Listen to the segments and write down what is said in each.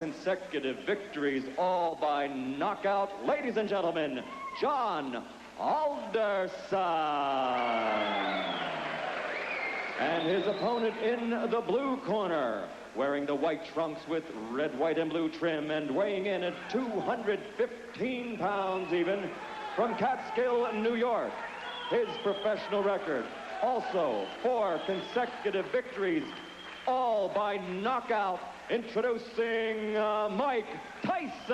consecutive victories, all by knockout. Ladies and gentlemen, John Alderson. And his opponent in the blue corner, wearing the white trunks with red, white, and blue trim, and weighing in at 215 pounds even, from Catskill, New York. His professional record, also 4 consecutive victories, all by knockout. Introducing Mike Tyson.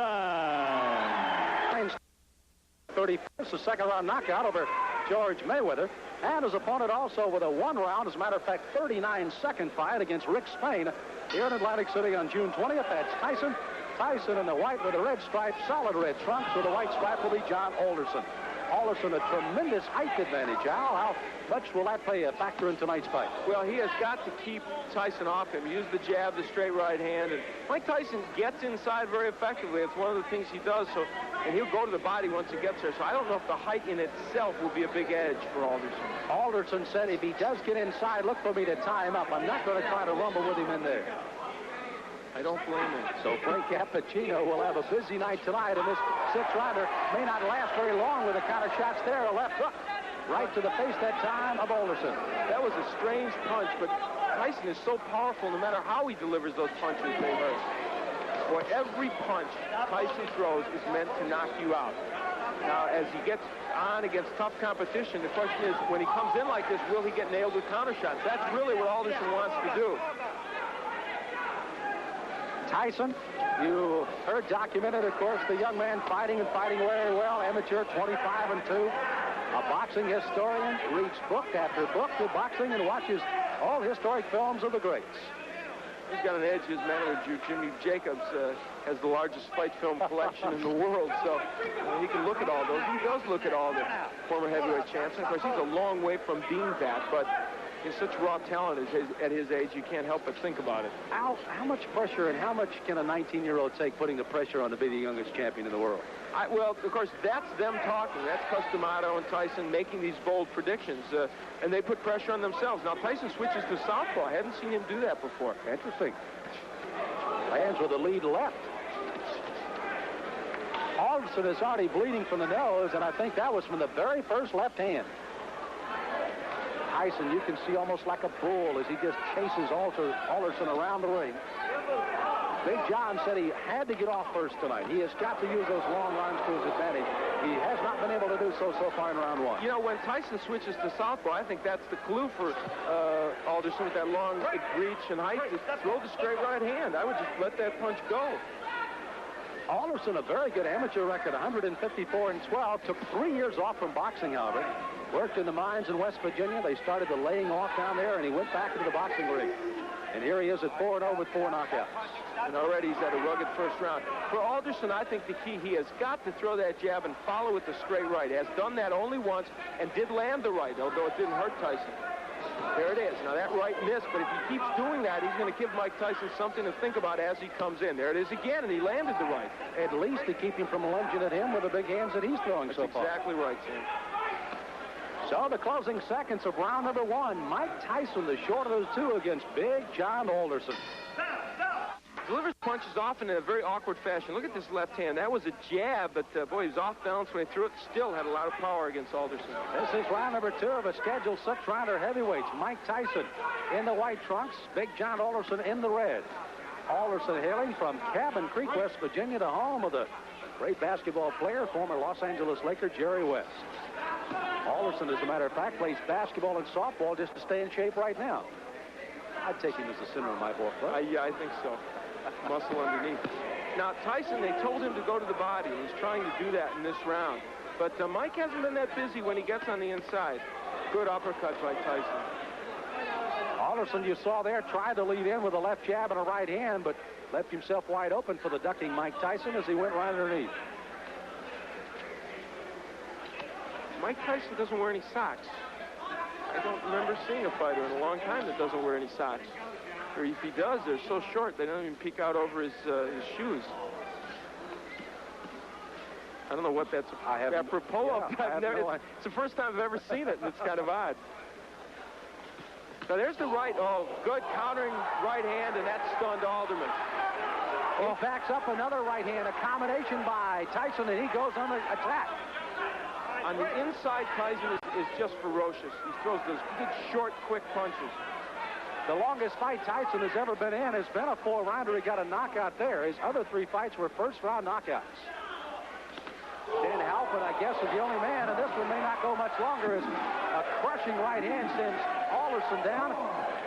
31st, a second-round knockout over George Mayweather. And his opponent also with a one-round, as a matter of fact, 39-second fight against Rick Spain here in Atlantic City on June 20th. That's Tyson. Tyson in the white with a red stripe, solid red trunks with a white stripe will be John Alderson. Alderson, a tremendous height advantage. Al, how much will that play a factor in tonight's fight? Well, he has got to keep Tyson off him. Use the jab, the straight right hand. And Mike Tyson gets inside very effectively. It's one of the things he does. And he'll go to the body once he gets there. So I don't know if the height in itself will be a big edge for Alderson. Alderson said if he does get inside, look for me to tie him up. I'm not going to try to rumble with him in there. I don't blame him. So Frank Cappuccino will have a busy night tonight, and this six-rounder may not last very long with the counter shots there. A left hook right to the face that time of Alderson. That was a strange punch, but Tyson is so powerful no matter how he delivers those punches, they hurt. Boy, every punch Tyson throws is meant to knock you out. Now, as he gets on against tough competition, the question is, when he comes in like this, will he get nailed with counter shots? That's really what Alderson wants to do. Tyson, you heard documented, of course, the young man fighting very well, amateur 25-2, a boxing historian, reads book after book of boxing and watches all historic films of the greats. He's got an edge. His manager, Jimmy Jacobs, has the largest fight film collection in the world, so he can look at all those. He does look at all the former heavyweight champs. Of course, he's a long way from being that, but he's such raw talent at his age, you can't help but think about it. Al, how much pressure and how much can a 19-year-old take putting the pressure on to be the youngest champion in the world? Well, of course, that's them talking. That's Customato and Tyson making these bold predictions, and they put pressure on themselves. Now, Tyson switches to southpaw. I hadn't seen him do that before. Interesting. Lands with the lead left. Alderson is already bleeding from the nose, and I think that was from the very first left hand. Tyson, you can see almost like a bull as he just chases Alderson around the ring. Big John said he had to get off first tonight. He has got to use those long arms to his advantage. He has not been able to do so far in round one. You know, when Tyson switches to southpaw, I think that's the clue for Alderson with that long reach and height to throw the straight right hand. I would just let that punch go. Alderson, a very good amateur record, 154-12. Took 3 years off from boxing, however. Worked in the mines in West Virginia. They started the laying off down there, and he went back into the boxing ring. And here he is at 4-0 with 4 knockouts. And already he's had a rugged first round. For Alderson, I think the key, he has got to throw that jab and follow with the straight right. Has done that only once and did land the right, although it didn't hurt Tyson. There it is. Now, that right missed, but if he keeps doing that, he's going to give Mike Tyson something to think about as he comes in. There it is again, and he landed the right. At least to keep him from lunging at him with the big hands that he's throwing so far. That's exactly right, Sam. So the closing seconds of round number 1. Mike Tyson, the short of the two, against Big John Alderson. Delivers punches often in a very awkward fashion. Look at this left hand. That was a jab, but boy, he was off balance when he threw it. Still had a lot of power against Alderson. This is round number 2 of a scheduled 6-rounder heavyweights. Mike Tyson in the white trunks, Big John Alderson in the red. Alderson hailing from Cabin Creek, West Virginia, the home of the great basketball player, former Los Angeles Laker Jerry West. Alderson, as a matter of fact, plays basketball and softball just to stay in shape right now. I'd take him as the center of my ball club. Yeah, I think so. Muscle underneath. Now, Tyson, they told him to go to the body, and he's trying to do that in this round. But Mike hasn't been that busy when he gets on the inside. Good uppercut by Tyson. Alderson, you saw there, tried to lead in with a left jab and a right hand, but left himself wide open for the ducking Mike Tyson as he went right underneath. Mike Tyson doesn't wear any socks. I don't remember seeing a fighter in a long time that doesn't wear any socks. Or if he does, they're so short they don't even peek out over his shoes. I don't know what that's apropos of. It's the first time I've ever seen it, and it's kind of odd. So there's the right. Oh, good countering right hand, and that stunned Alderman. He backs up another right hand, a combination by Tyson, and he goes on the attack. On the inside, Tyson is just ferocious. He throws those good, short, quick punches. The longest fight Tyson has ever been in has been a 4-rounder. He got a knockout there. His other 3 fights were first-round knockouts. Dan Halpin, I guess, is the only man, and this one may not go much longer, as a crushing right hand sends Alderson down.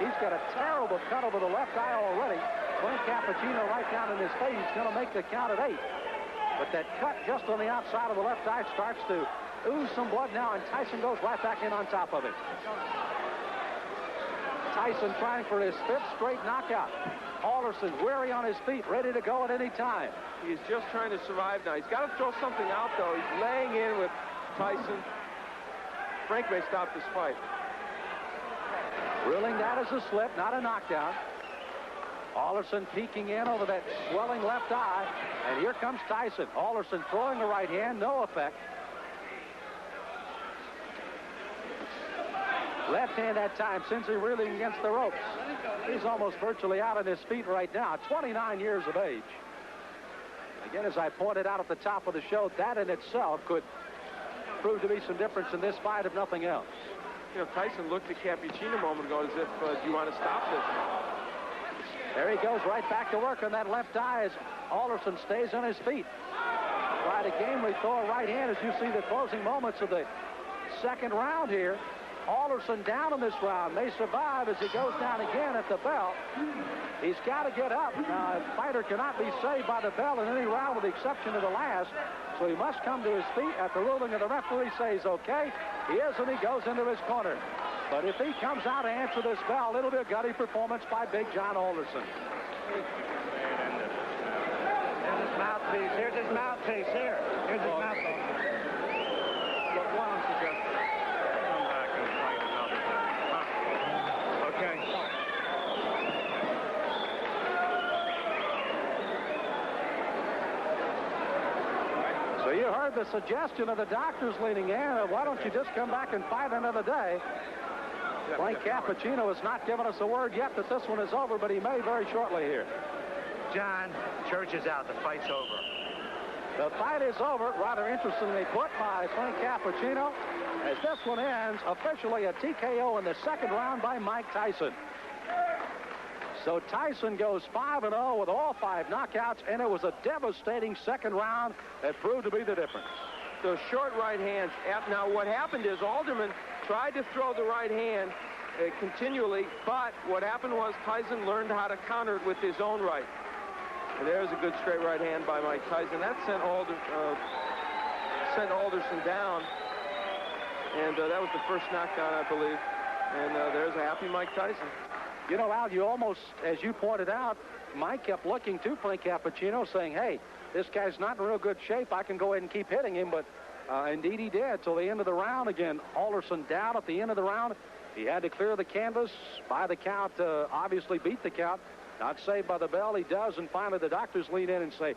He's got a terrible cut over the left eye already. Frank Cappuccino right down in his face. He's going to make the count at 8. But that cut just on the outside of the left eye starts to ooze some blood now, and Tyson goes right back in on top of it. Tyson trying for his 5th straight knockout. Alderson weary on his feet, ready to go at any time. He's just trying to survive now. He's got to throw something out, though. He's laying in with Tyson. Frank may stop this fight. Ruling that as a slip, not a knockdown. Alderson peeking in over that swelling left eye. And here comes Tyson. Alderson throwing the right hand, no effect. Left hand that time, Cincy reeling against the ropes. He's almost virtually out on his feet right now, 29 years of age. Again, as I pointed out at the top of the show, that in itself could prove to be some difference in this fight, if nothing else. You know, Tyson looked at Cappuccino a moment ago as if, do you want to stop this? There he goes right back to work on that left eye as Alderson stays on his feet. Try to gamely throw a right hand as you see the closing moments of the second round here. Alderson down in this round. May survive as he goes down again at the bell. He's got to get up. Now, a fighter cannot be saved by the bell in any round with the exception of the last. So he must come to his feet at the ruling of the referee says, okay. He is, and he goes into his corner. But if he comes out to answer this bell, it'll be a gutty performance by Big John Alderson. Here's his mouthpiece. Here's his mouthpiece. Here's his mouthpiece. Look, why don't you just come back and fight another time? Huh? Okay. So you heard the suggestion of the doctors leaning in. Why don't you just come back and fight another day? Frank Cappuccino has not given us a word yet that this one is over, but he may very shortly here. John, church is out. The fight's over. The fight is over, rather interestingly put by Frank Cappuccino, as this one ends officially a TKO in the second round by Mike Tyson. So Tyson goes 5-0 with all 5 knockouts, and it was a devastating second round that proved to be the difference. Those short right hands. Now, what happened is Alderman tried to throw the right hand continually, but what happened was Tyson learned how to counter it with his own right. And there's a good straight right hand by Mike Tyson. That sent Alderson down. And that was the first knockdown, I believe. And there's a happy Mike Tyson. You know, Al, you almost, as you pointed out, Mike kept looking to Frank Cappuccino saying, hey, this guy's not in real good shape. I can go ahead and keep hitting him. But indeed he did till the end of the round. Again, Alderson down at the end of the round. He had to clear the canvas by the count, obviously beat the count. Not saved by the bell. He does. And finally the doctors lean in and say,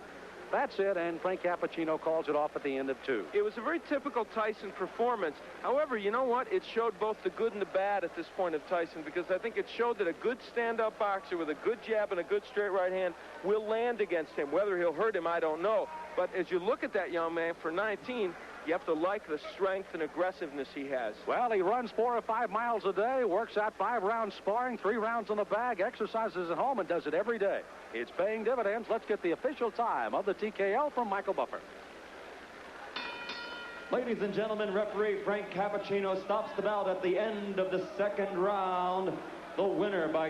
that's it, and Frank Cappuccino calls it off at the end of 2. It was a very typical Tyson performance. However, you know what? It showed both the good and the bad at this point of Tyson, because I think it showed that a good stand-up boxer with a good jab and a good straight right hand will land against him. Whether he'll hurt him, I don't know. But as you look at that young man for 19, you have to like the strength and aggressiveness he has. Well, he runs 4 or 5 miles a day, works out 5 rounds sparring, 3 rounds on the bag, exercises at home, and does it every day. It's paying dividends. Let's get the official time of the TKO from Michael Buffer. Ladies and gentlemen, referee Frank Cappuccino stops the bout at the end of the second round. The winner by